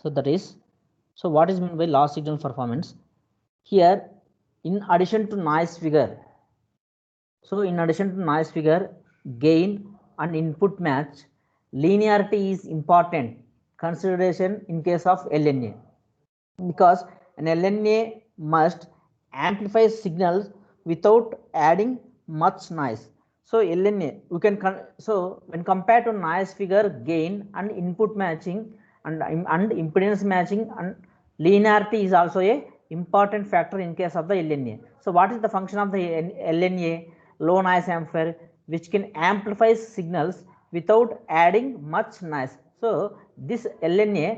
So that is, so what is meant by loss signal performance? Here, in addition to noise figure, so in addition to noise figure, gain and input match, linearity is important consideration in case of LNA, because an LNA must amplify signals without adding much noise. So LNA, we can so when compared to noise figure, gain and input matching and impedance matching and linearity is also a important factor in case of the LNA. So what is the function of the LNA? Low noise amplifier which can amplify signals without adding much noise. So this LNA,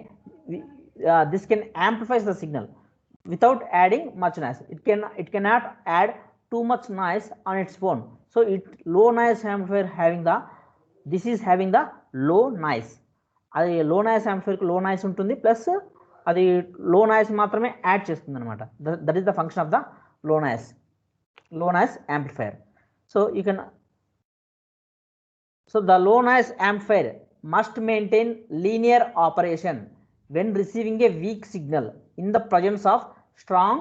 this can amplify the signal without adding much noise. It cannot add too much noise on its own. So it low noise amplifier having the, this is having the low noise. అది లో noise యాంప్లిఫైర్కి లో noise ఉంటుంది, plus అది లో noise మాత్రమే add చేస్తుంది అనమాట. That is the function of the low noise amplifier. So you can, so the low noise amplifier must maintain linear operation when receiving a weak signal in the presence of strong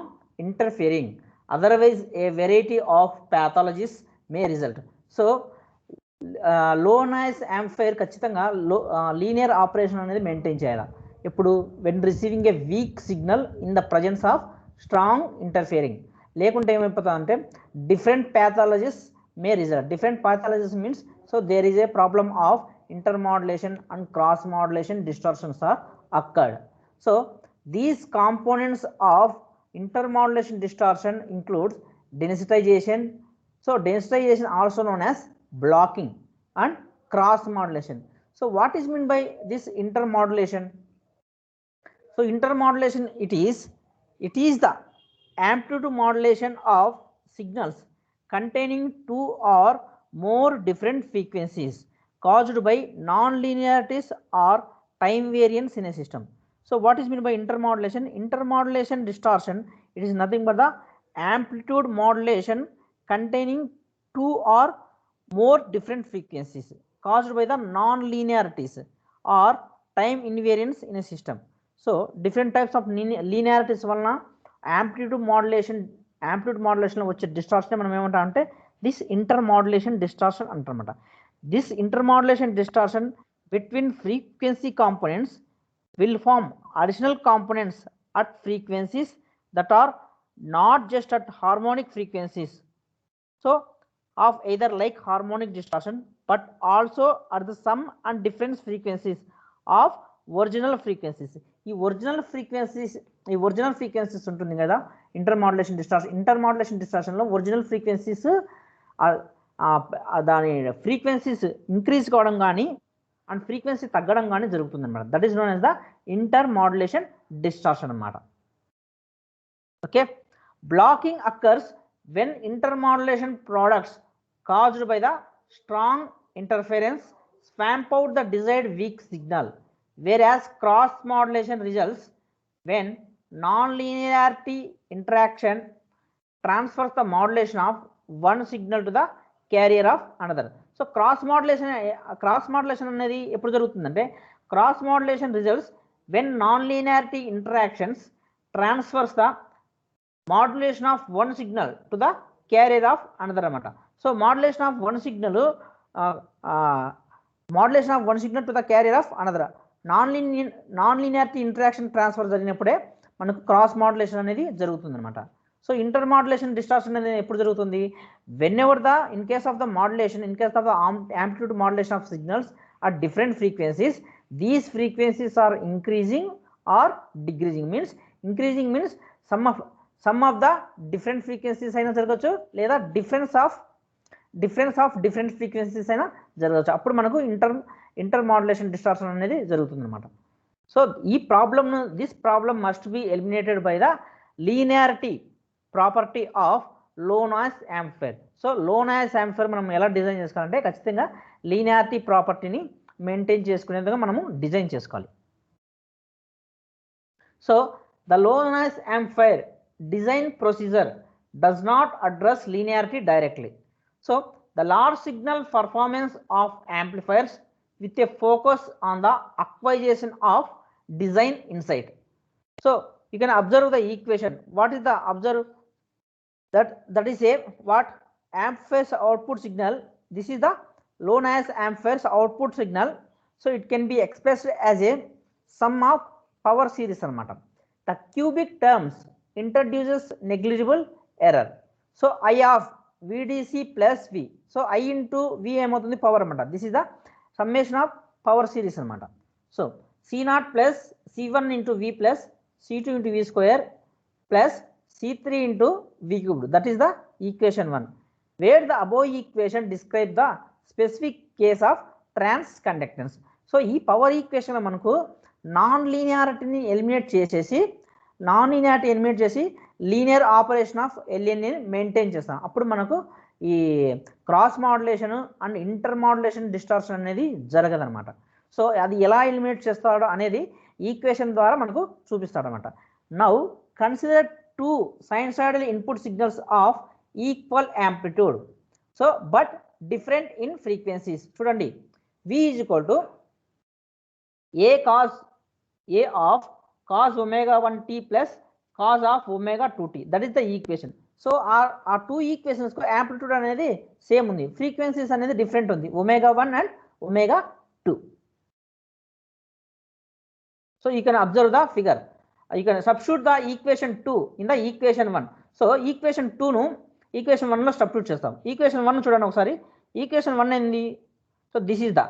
interfering, otherwise a variety of pathologies may result. So low noise amplifier ఖచ్చితంగా linear operation అనేది maintain చేయాలి. ఇప్పుడు when receiving a weak signal in the presence of strong interfering, లేకుంటే ఏమైపోతుంది అంటే different pathologies may result. Different pathologies means, so there is a problem of intermodulation and cross modulation distortions are occurred. So these components of intermodulation distortion includes densitization. So densitization also known as blocking and cross modulation. So what is meant by this intermodulation? So intermodulation, it is the amplitude modulation of signals containing two or more different frequencies caused by non-linearities or time variance in a system. So what is meant by intermodulation? Intermodulation distortion, it is nothing but the amplitude modulation containing two or more different frequencies caused by the non-linearities or time invariance in a system. So different types of linearities వలన amplitude modulation వచ్చే distortion మనం ఏమంటాం అంటే this intermodulation distortion అంటారన్నమాట. This intermodulation distortion between frequency components will form additional components at frequencies that are not just at harmonic frequencies, so of either like harmonic distortion, but also at the sum and difference frequencies of original frequencies. ఈ original frequencies ఉంటుంది కదా intermodulation డిస్టార్షన్లో original frequencies దాని frequencies increase కావడం కానీ and frequency తగ్గడం కానీ జరుగుతుంది అనమాట. That is known as the intermodulation distortion అనమాట. Okay, blocking occurs when intermodulation products caused by the strong interference swamp out the desired weak signal, whereas cross modulation results when non-linearity interaction transfers the modulation of one signal to the carrier of another. So cross modulation అనేది ఎప్పుడు జరుగుతుందంటే cross modulation results when non linearity interactions transfers the modulation of one signal to the carrier of another అనమాట. సో modulation of one signal to the carrier of another nonlinearity interaction transfer జరిగినప్పుడే మనకు cross modulation అనేది జరుగుతుంది అనమాట. So intermodulation distortion అనేది ఎప్పుడు జరుగుతుంది? whenever the in case of the amplitude modulation of signals at different frequencies, these frequencies are increasing or decreasing. Means increasing means some of the different frequencies అయినా జరగచ్చు, లేదా difference of different frequencies అయినా జరగచ్చు. అప్పుడు మనకు intermodulation distortion అనేది జరుగుతుంది అనమాట. So this problem must be eliminated by the linearity property of లో నాయిస్ యాంప్లిఫైర్. సో లో నాయిస్ యాంప్లిఫైర్ మనం ఎలా డిజైన్ చేసుకోవాలంటే ఖచ్చితంగా లీనియారిటీ ప్రాపర్టీని మెయింటైన్ చేసుకునేందుకు మనము డిజైన్ చేసుకోవాలి. So the low noise amplifier design procedure does not address linearity directly. So the large signal performance of amplifiers with a focus on the acquisition of design insight. So you can observe the equation. What is the observe? That is a what amplifiers output signal. This is the known as amplifiers output signal. So it can be expressed as a sum of power series anamata. The cubic terms introduces negligible error. So I of VDC plus V. So I into V ఏమవుతుంది power anamata. This is the summation of power series anamata. So C0 plus C1 into V plus C2 into V square plus C3 into V cubed. That is the equation 1. Where the above equation describe the specific case of transconductance. So ఈ power equation లో మనకు non లీనియారిటీని eliminate చేసేసి linear operation of ఎల్ఎన్ని maintain చేస్తాం. అప్పుడు మనకు ఈ cross modulation and inter modulation distortion అనేది జరగదనమాట. So అది ఎలా ఎలిమినేట్ చేస్తాడో అనేది ఈక్వేషన్ ద్వారా మనకు చూపిస్తాడనమాట. Now consider two sinusoidal input signals of equal amplitude, so but different in frequencies. Chudandi, V is equal to a of cos omega 1t plus cos of omega 2t. That is the equation. So our two equations ko amplitude anedi same undi, frequencies anedi different undi, omega 1 and omega 2. So you can observe the figure. You can substitute the equation 2 in the equation 1. So equation 2 ను equation 1 లో substitute చేస్తాం. equation 1 చూడండి ఒకసారి. equation 1 ఏంది? So this is the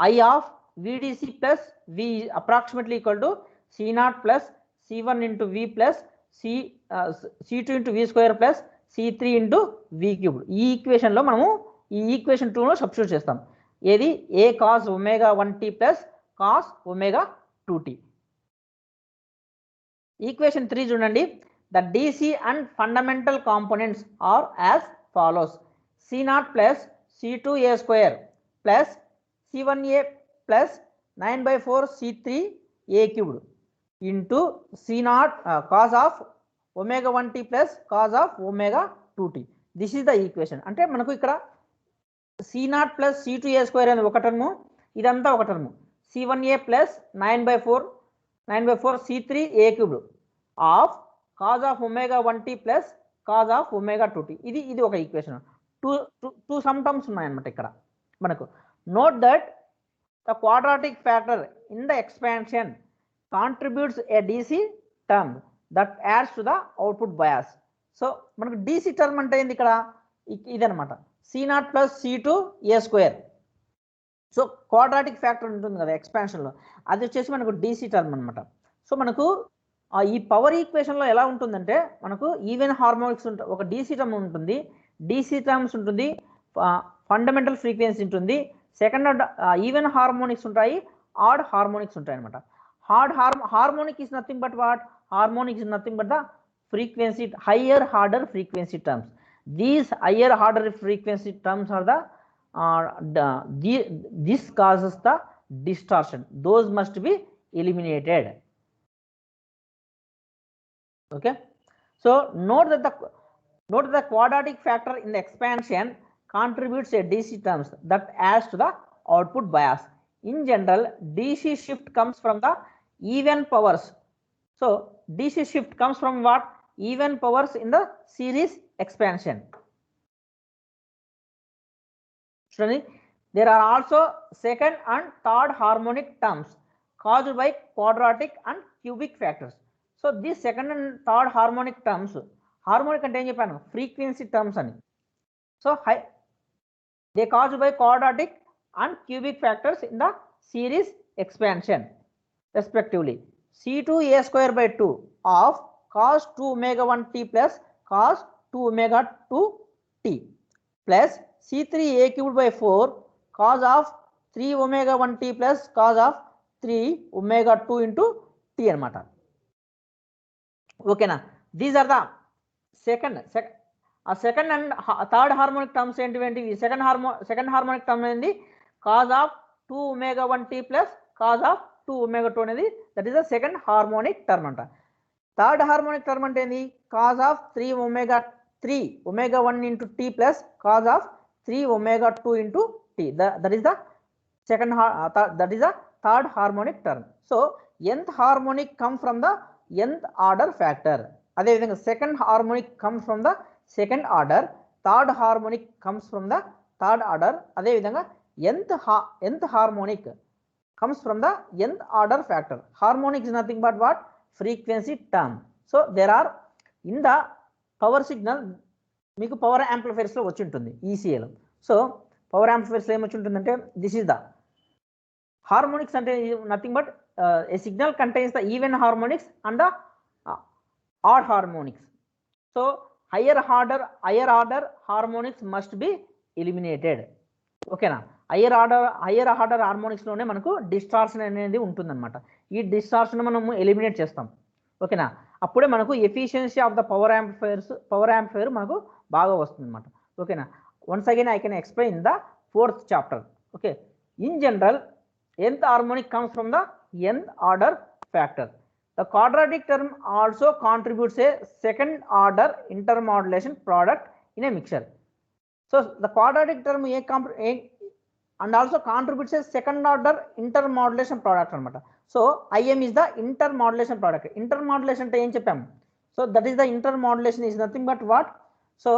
I of VDC plus V approximately equal to C0 plus C1 into V plus C2 into V square plus C3 into V cubed. ఈ equation లో మనము ఈ equation 2 లో substitute చేస్తాం. ఏది? A cos omega 1t plus cos omega 2t. Equation 3 చూడండి. The DC and fundamental components are as follows. C0 plus C2a square plus C1a plus 9/4 C3a cubed into C0 cos of omega 1t plus cos of omega 2t. This is the equation. అంటే మనకు ఇక్కడ C0 plus C2a square అనేది ఒక term, ఇదంతా ఒక term. C1a plus 9/4 C3a cubed of cos of omega 1t plus cos of omega 2t. ఇది ఒక equation. Two some terms ఉన్నాయన్నమాట ఇక్కడ మనకు. Note that the quadratic factor in the expansion contributes A DC term that ads to the output bias. So మనకు DC term అంటే ఏంది ఇక్కడ? ఇదనమాట, C0 plus C2a square. So quadratic factor ఉంటుంది కదా ఎక్స్పాన్షన్లో, అది వచ్చేసి మనకు DC టర్మ్ అనమాట. సో మనకు ఈ పవర్ ఈక్వేషన్లో ఎలా ఉంటుందంటే మనకు ఈవెన్ హార్మోనిక్స్ ఉంటుంది, ఒక DC టర్మ్ ఉంటుంది, DC టర్మ్స్ ఉంటుంది, ఫండమెంటల్ ఫ్రీక్వెన్సీ ఉంటుంది, సెకండ్ ఈవెన్ హార్మోనిక్స్ ఉంటాయి, ఆడ్ హార్మోనిక్స్ ఉంటాయి అనమాట. Harmonic is nothing but what? Harmonic is nothing but the frequency, higher harder frequency terms. These higher harder frequency terms are this causes the distortion. Those must be eliminated. Okay, so note that the quadratic factor in the expansion contributes a DC terms that adds to the output bias. In general, DC shift comes from the even powers. So DC shift comes from what? Even powers in the series expansion. There are also second and third harmonic terms caused by quadratic and cubic factors. So these second and third harmonic terms, harmonic ante em cheppanu, frequency terms ani. So they caused by quadratic and cubic factors in the series expansion respectively. C2a square by 2 of cos 2 omega 1t plus cos 2 omega 2t plus C3a cubed by 4 cos of 3 omega 1t plus cos of 3 omega 2 into t anamata. Okay na, these are the second and third harmonic terms enti. Second harmonic term ఏంది? cos of 2 omega 1t plus cos of 2 omega 2 అనేది, that is the second harmonic term anta. Third harmonic term అంటే ఏంది? cos of 3 omega 1 into t plus cos of 3 omega 2 into t. That is the second that is the third harmonic term. So nth harmonic come from the nth order factor. Adhe vidhanga second harmonic comes from the second order, third harmonic comes from the third order. Adhe vidhanga nth harmonic comes from the nth order factor. Harmonic is nothing but what? Frequency term. So there are in the power signal మీకు power యాంప్లిఫైర్స్లో వచ్చి ఉంటుంది ఈసీఏలో. So power యాంప్లిఫైర్స్లో ఏమొచ్చి ఉంటుందంటే this is the harmonics అంటే nothing but A signal contains the even harmonics and the odd harmonics. So higher order harmonics must be eliminated. ఓకేనా? Higher order హార్మోనిక్స్లోనే మనకు distortion అనేది ఉంటుందన్నమాట. ఈ డిస్టార్షన్ మనము ఎలిమినేట్ చేస్తాం. ఓకేనా? అప్పుడే మనకు efficiency of the power amplifier మనకు బాగా వస్తుంది అనమాట. ఓకేనా? Once again I can explain the 4th chapter. Okay, in general nth harmonic comes from the nth order factor. The quadratic term also contributes a second order intermodulation product in a mixture. So the quadratic term and also contributes a second order intermodulation product anamata. So IM is the intermodulation product. Intermodulation ante em cheppam. So that is the intermodulation is nothing but what? So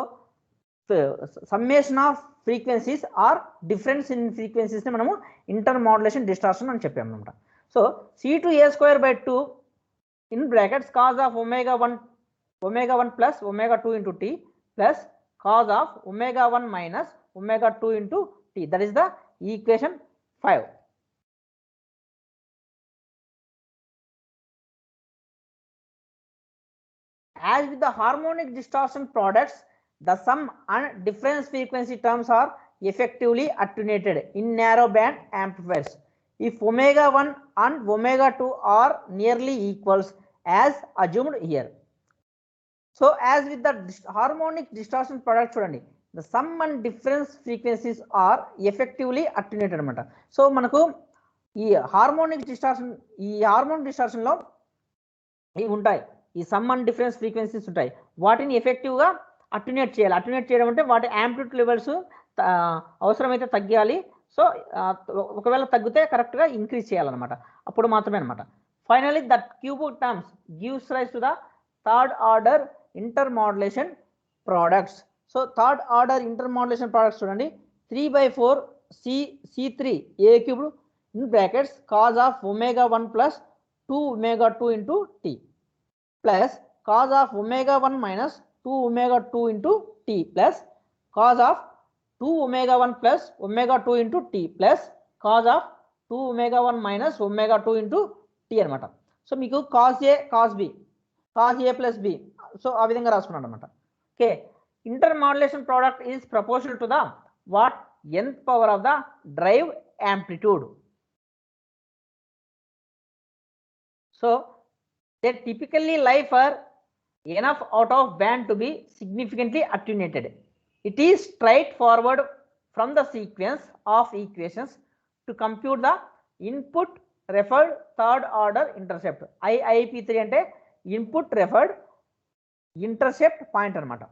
summation of frequencies or difference in frequencies ne manamu intermodulation distortion అని చెప్పాము అన్నమాట. So C2A²/2 in brackets cos of omega 1 plus omega 2 into t plus cos of omega 1 minus omega 2 into t. That is the equation 5. As with the harmonic distortion products, the sum and difference frequency terms are effectively attenuated in narrow band amplifiers if omega 1 and omega 2 are nearly equals as assumed here. So as with the harmonic distortion product చూడండి, the sum and difference frequencies are effectively attenuated అనమాట. So మనకు ఈ harmonic distortion లో ఇవి ఉంటాయి, ఈ some and difference frequencies ఉంటాయి. వాటిని ఎఫెక్టివ్గా అట్యునేట్ చేయాలి. అట్యునేట్ చేయడం అంటే వాటి యాంప్లిట్యూడ్ లెవెల్స్ అవసరమైతే తగ్గాలి. సో ఒకవేళ తగ్గితే కరెక్ట్గా ఇంక్రీజ్ చేయాలన్నమాట, అప్పుడు మాత్రమే అనమాట. Finally that cubic terms gives rise to the third order intermodulation products. So third order intermodulation products చూడండి, 3/4 C3 A cubed in brackets cos of omega 1 plus 2 omega 2 into t plus cos of omega 1 minus 2 omega 2 into t plus cos of 2 omega 1 plus omega 2 into t plus cos of 2 omega 1 minus omega 2 into t అనమాట. So మీకు cos A cos B cos A plus B, so ఆ విధంగా రాసుకున్నాడు అనమాట. Okay, intermodulation product is proportional to the what? nth power of the drive amplitude. So they typically lie for enough out of band to be significantly attenuated. It is straightforward from the sequence of equations to compute the input referred third order intercept. IIP3 అంటే input referred intercept point అనమాట.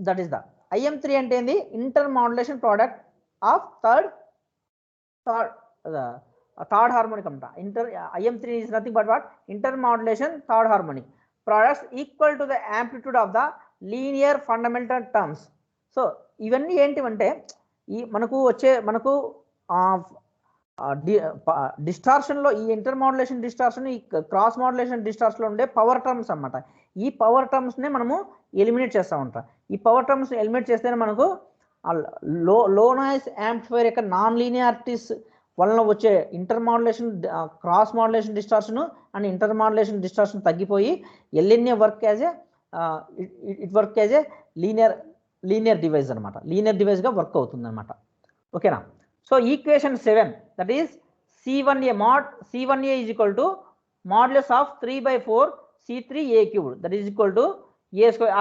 That is the IM3 అంటే ఏంది? intermodulation product of third harmonic anamata. IM3 is nothing but what? Intermodulation third harmonic products equal to the amplitude of the linear fundamental terms. So ఇవన్నీ ఏంటివంటే ఈ మనకు డిస్టార్షన్లో ఈ intermodulation distortion, ఈ cross modulation డిస్టార్షన్లో ఉండే power terms అనమాట. ఈ power టర్మ్స్నే మనము eliminate చేస్తూ ఉంటాం. ఈ పవర్ టర్మ్స్ ఎలిమినేట్ చేస్తేనే మనకు లో నాయిస్ యాంప్లిఫైర్ యొక్క నాన్ లీనియారిటీస్ వలన వచ్చే intermodulation, cross modulation distortion and intermodulation distortion తగ్గిపోయి LNA work as a linear device అనమాట. లీనియర్ డివైస్గా వర్క్ అవుతుంది అనమాట. ఓకేనా? So equation 7 that is C1A is equal to modulus of 3/4 C3A cubed that is equal to A square.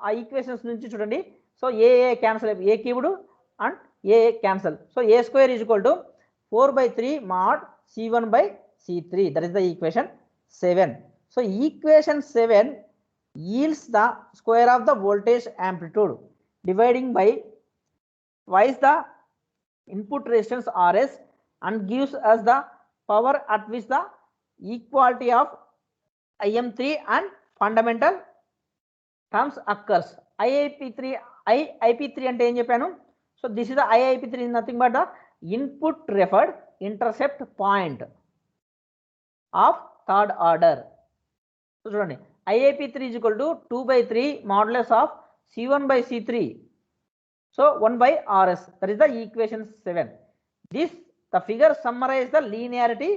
ఆ equations నుంచి చూడండి, so a cancel, A cubed and A cancel. So A square is equal to 4/3 mod C1/C3. That is the equation 7. So equation 7 yields the square of the voltage amplitude dividing by twice the input resistance Rs and gives us the power at which the equality of IM3 and fundamental terms occurs. IIP3 అంటే ఏం చెప్పాను? So this is the IIP3 is nothing but the input referred intercept point of third order. So చూడండి, IIP3 is equal to 2/3 modulus of C1/C3. So 1/RS, that is the equation 7. This the figure summarize the linearity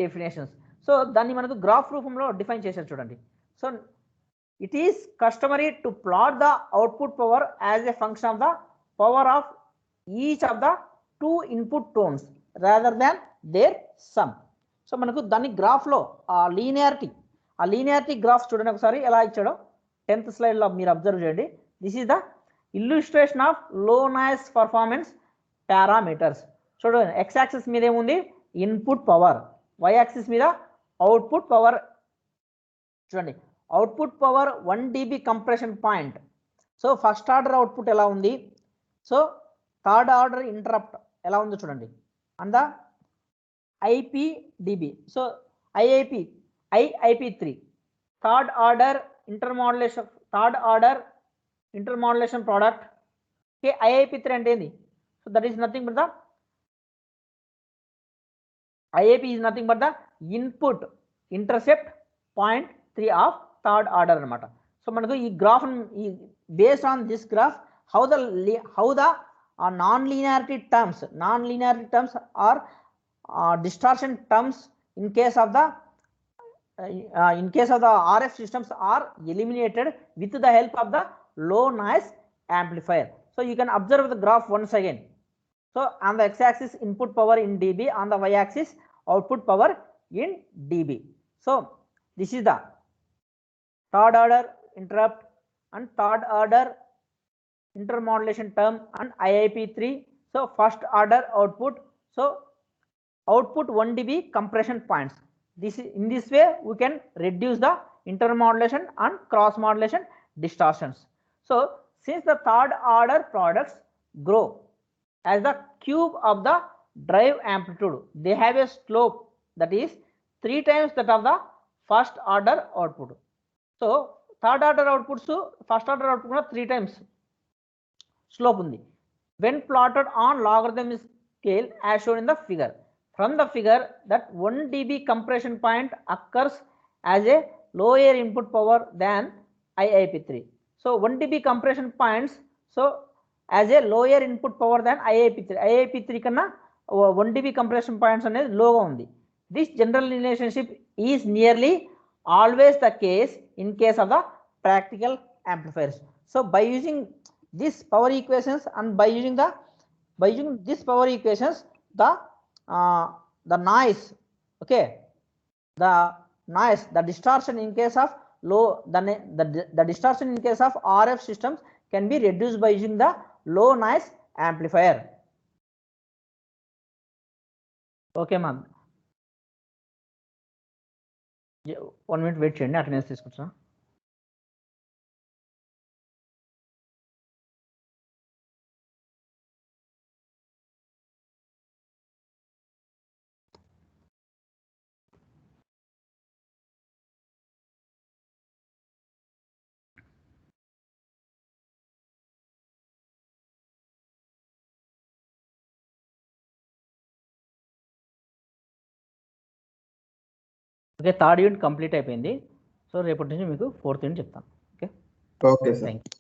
definitions. So దాన్ని మనకు graph రూపంలో define చేశారు చూడండి. So it is customary to plot the output power as a function of the power of each of the two input tones rather than their sum. So మనకు దాని graph లో ఆ linearity graph చూడండి ఒకసారి ఎలా ఇచ్చాడో 10th స్లైడ్ లో మీరు అబ్జర్వ్ చేయండి. This is the illustration of లో నాయిస్ పర్ఫార్మెన్స్ పారామీటర్స్. చూడండి, ఎక్స్ యాక్సిస్ మీద ఏముంది? Input power. వై యాక్సిస్ మీద అవుట్పుట్ పవర్. చూడండి, output power 1 dB compression point. So first order output ఎలా ఉంది? సో థర్డ్ ఆర్డర్ ఇంటరప్ట్ ఎలా ఉందో చూడండి. And the IPDB. So IIP3 third order intermodulation product. Okay, IIP3 అంటే ఏంది? So that is nothing but the IIP is nothing but the input intercept 0.3 of third order అనమాట. So మనకు ఈ graph based on this graph how the non-linearity terms are distortion terms in case of the RF systems are eliminated with the help of the low noise amplifier. So you can observe the graph once again. So on the x-axis input power in dB, on the y-axis output power in dB. So this is the third order interrupt and third order intermodulation term and IIP3. So first order output. So output 1 dB compression points. In this way we can reduce the intermodulation and cross modulation distortions. So since the third order products grow as the cube of the drive amplitude, they have a slope that is 3 times that of the first order output. So third order outputs first order output 3 times slope undi when plotted on logarithmic scale as shown in the figure. From the figure that 1 dB compression point occurs as a lower input power than IIP3. So 1 dB compression points so as a lower input power than IIP3. IIP3 కన్నా 1 dB compression points అనేది లోగా ఉంది. This general relationship is nearly always the case in case of the practical amplifiers. So by using this power equations and by using this power equations the noise, okay, the distortion in case of the distortion in case of RF systems can be reduced by using the low noise amplifier. Okay ma'am, 1 minute wait చేయండి, attendance తీసుకుంటా. Okay, third unit complete అయిపోయింది. So రేపటి నుంచి మీకు 4th unit చెప్తాను. Okay, okay sir. Thank you.